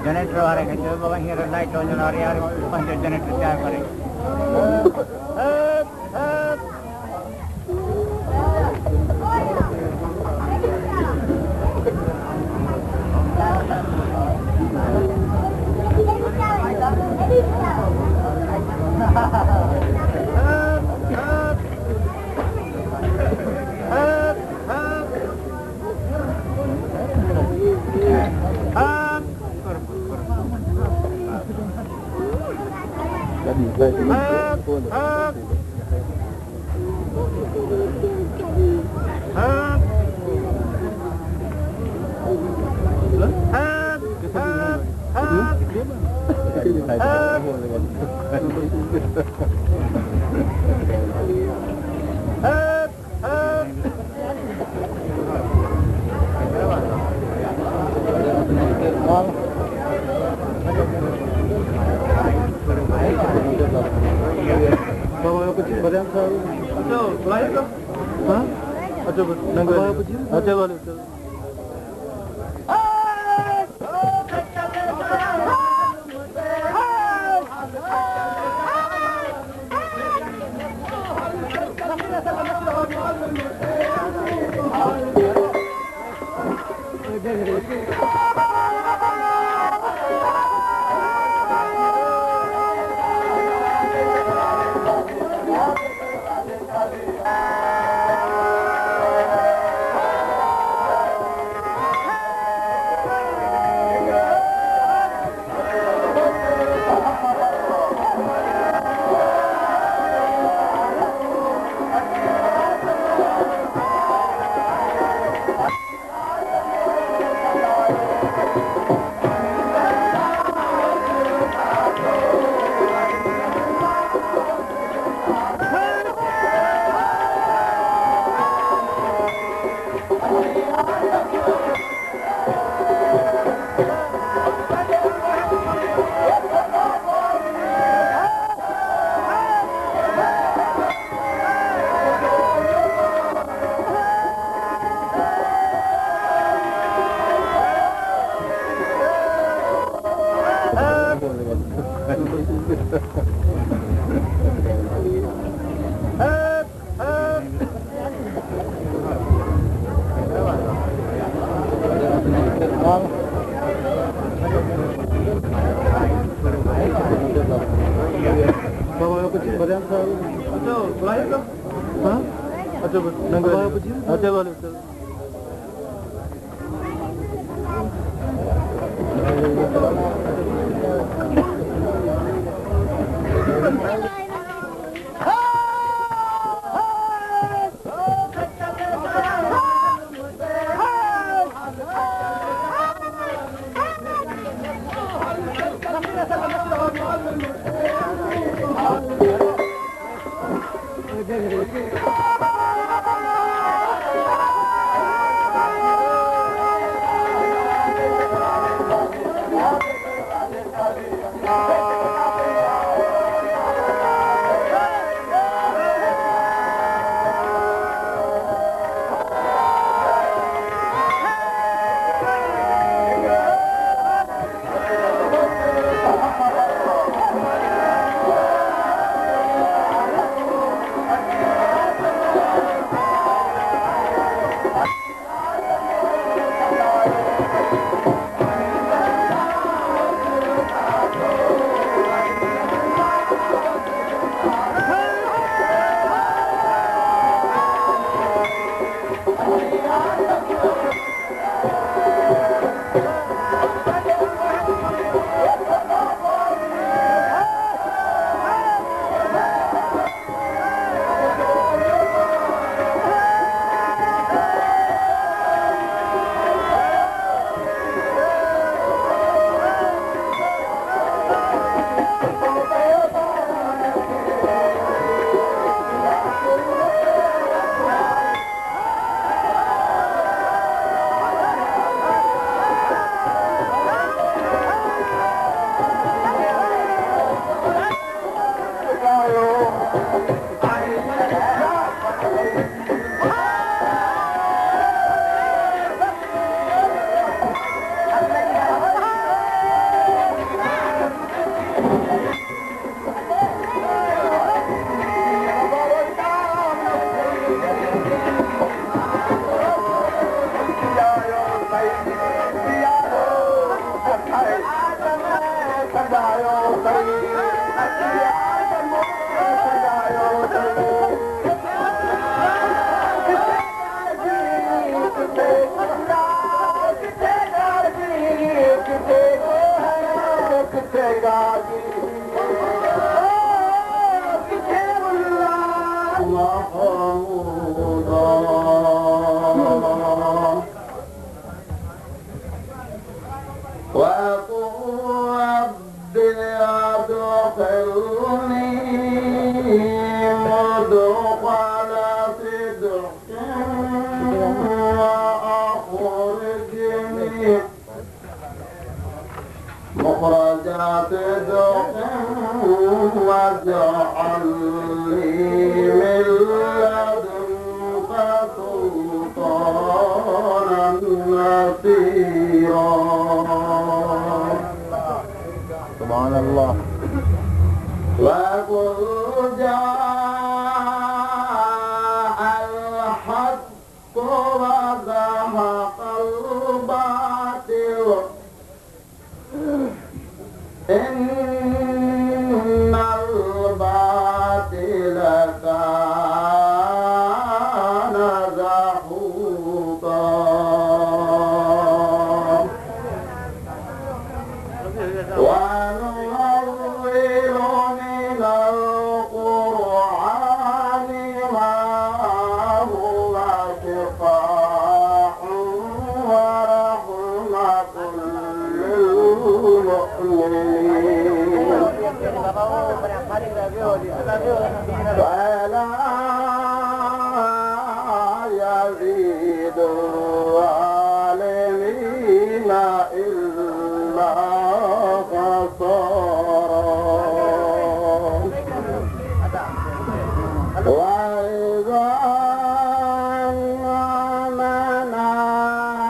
Generator वाले के जो बाबा हियर लाइट ऑन जला रहे यार पंच जनरेटर क्या करें Bawa apa sih? Badan saya. Ada, lain kan? Hah? Ada, nanggung apa sih? Ada balik. Bawa apa sih? Badan saya. Ada, lain kan? Hah? Ada, nanggung apa sih? Ada balik. وقل رب نصيرا. سبحان الله. وقل جاء الحق وزهق الباطل إن الباطل كان زهوقا. وننزل من القرآن ما هو شفاء ورحمة للمؤمنين ولا يزيد الظالمين إلا خسارا. وإذا أنعمنا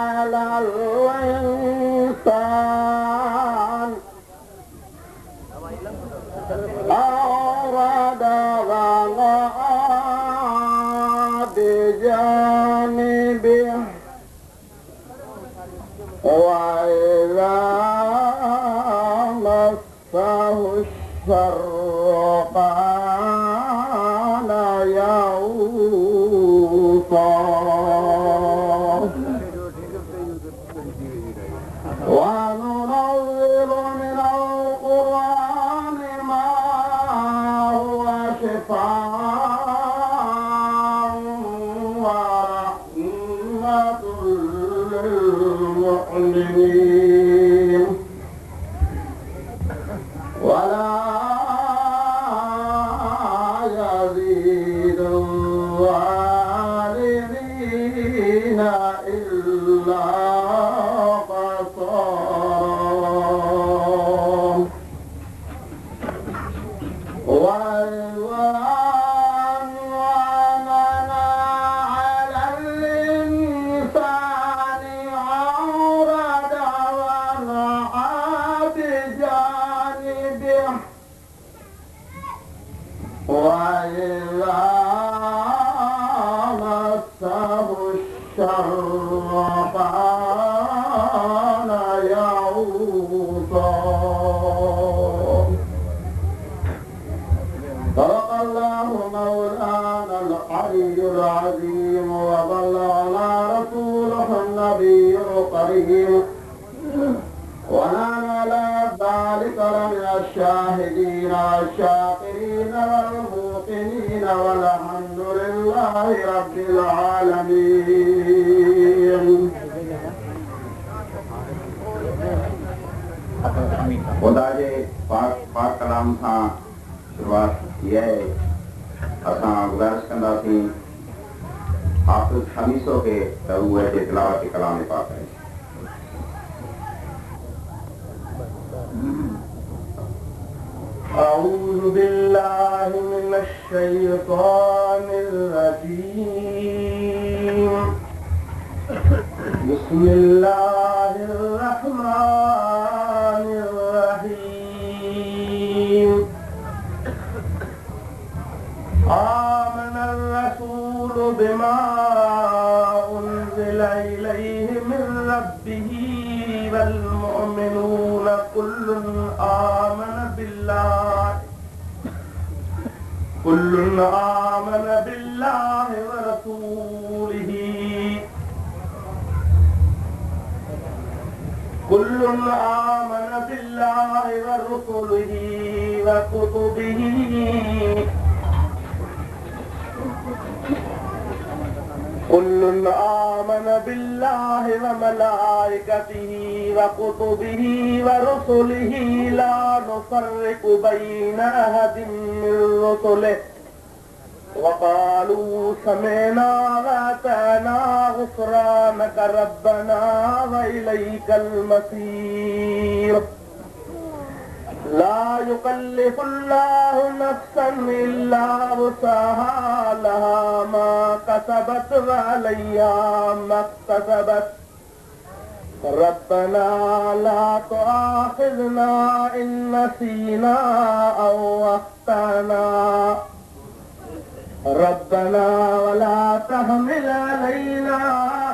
على الإنسان أعرض ونأى بجانبه وإذا مسه الشر كان يئوسا. وننزل من القرآن ما هو شفاء ورحمة للمؤمنين ولا يزيد الظالمين إلا خسارا. وإذا أنعمنا على الإنسان أعرض ونأى بجانبه وإذا مسه الشر كان يئوسا. صدق الله مولانا العلي العظيم وبلغنا رسوله النبي الكريم ونحن على ذلك لمن الشاهدين والشاكرين والموقنين والحمد لله رب العالمين. खुदा जे पाक कलाम सां शुरूआत की है। असां गुज़ारिश कंदासीं हाफ़िज़ खमीसो खे त उहे जे तिलावत कलाम पाक कनि। أعوذ بالله من الشيطان الرجيم. بسم الله الرحمن الرحيم. آمن الرسول بما أنزل إليه من ربه والمؤمنون كل آمن بالله ورسوله كل آمن بالله ورسوله وكتبه كل آمن بالله وملائكته وكتبه ورسله لا نفرق بين أحد من رسله وقالوا سمعنا وأطعنا غفرانك ربنا وإليك المصير. لا يكلف الله نفسا إلا وسعها لها ما كسبت وعليها ما اكتسبت ربنا لا تؤاخذنا إن نسينا أو أخطأنا ربنا ولا تحمل علينا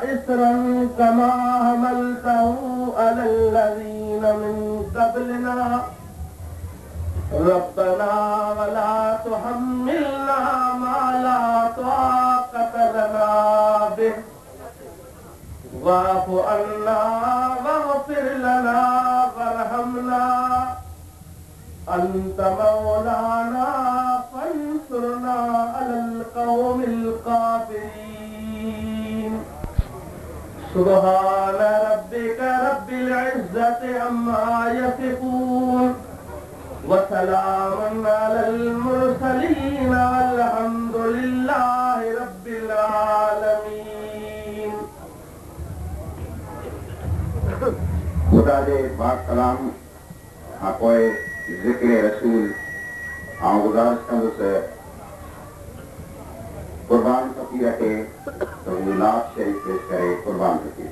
إصرا كما حملته على الذين من قبلنا ربنا ولا تحملنا ما لا طاقة لنا به واعف عنا واغفر لنا وارحمنا أنت مولانا فانصرنا على القوم الكافرين سبحان ربك رب العزة عما يصفون وسلام على المرسلين والحمد لله رب العالمين खुदा जे पाक कलाम खां पोइ ज़िक्र रसूल आउं गुज़ारिश कंदुसि क़ुर्बान फ़क़ीर खे त हू नात शरीफ़ पेश करे क़ुर्बान फ़क़ीर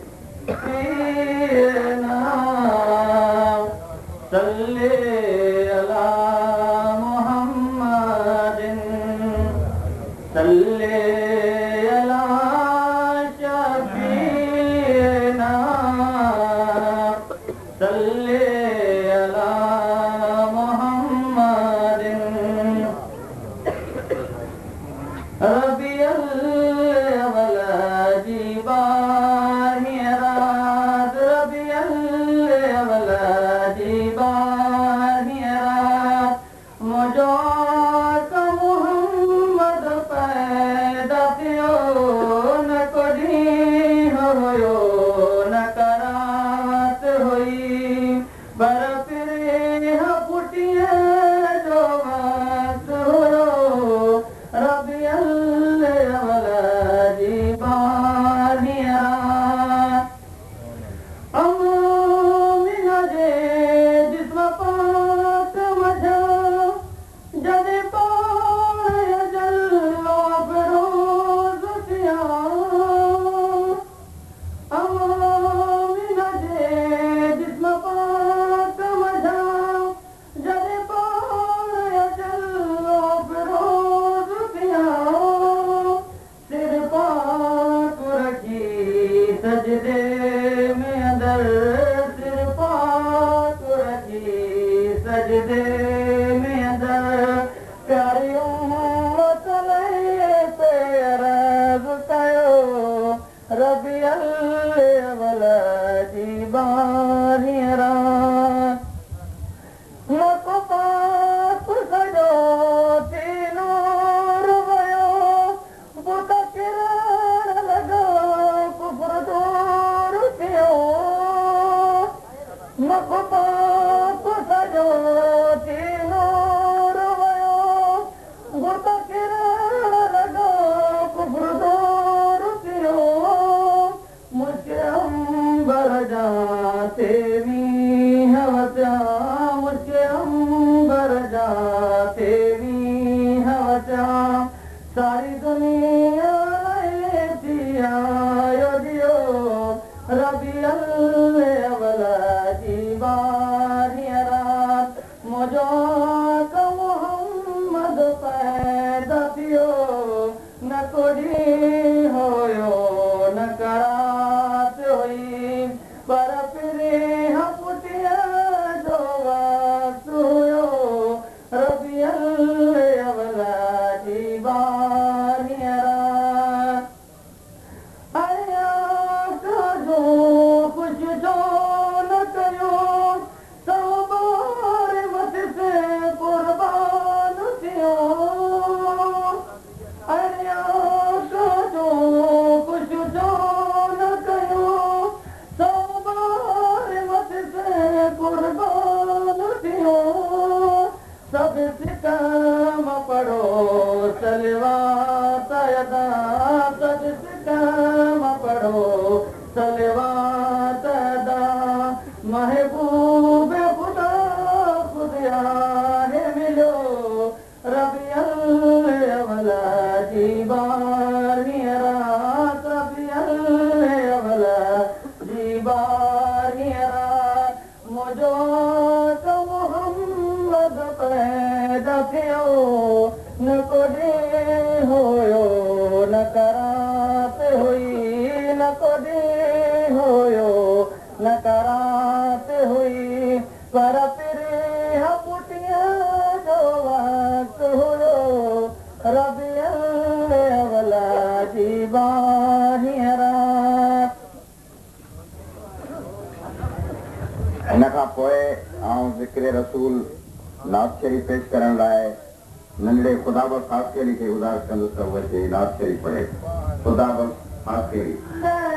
सल्ले अला मुहम्मदिन सल्ले अला शफीना सल्ले अला मुहम्मदिन रबियल अवला जीबानिरात रबियल अवला जीबानिरात मुझो का मोहम्मद पैदा कियो न कभी होयो न करात हुई पर फिर पुटिया जो बात होयो रबियल अवला जीबानिरात अमीना जे जिस्म पाक मझा जदे पाय जल्लो फरोज किया अमीना जे जिस्म पाक मझा जदे पाय जल्लो फरोज किया सिर पाक रखी सजदे में अंदर सिर पाक रखी सजदे में अंदर प्यारी उम्मत पे अर्ज़ कयो रबियल अवला जीबानिरात मको पाक सजो तीनूर वयो बुत किरण लॻो कुफर दूर थियो मको पाक सजो तीनूर वयो बुत किरण लॻो कुफर दूर थियो मुझे अंबर जा तेरी हवसा मुझे अंबर जा तेरी हवसा सारी दुनिया दिया दियो रबियल अवला जीबानिरात मुझो का मोहम्मद पैदा थियो न कोई होयो न करात हुई पर फिर पुटिया जो वक्त हुयो रबियल अवला जीबानिरात अया जो कुछ जो न कयो सौ बार मत से कुर्बान थियो अया जो कुछ जो न कयो सौ बार मत से कुर्बान थियो सब सिकम पढ़ो सलवात अदा सब सिकम पढ़ो सलवात अदा महबूब खुदा खुदा है मिलो रबियल अवला जीबानिरात रबियल अवला जीबानिरात नकारात हुई पर फिर पुटिया जो वक्त हुयो रबियल अवला जी बारहीं रात इन खां पोइ आउं ज़िक्र रसूल नात शरीफ़ पेश करण लाइ नंढड़े ख़ुदा बख़्श हाफ़िज़ खे गुज़ारिश कंदुसि त उहे नात शरीफ़ पढ़े ख़ुदा बख़्श हाफ़िज़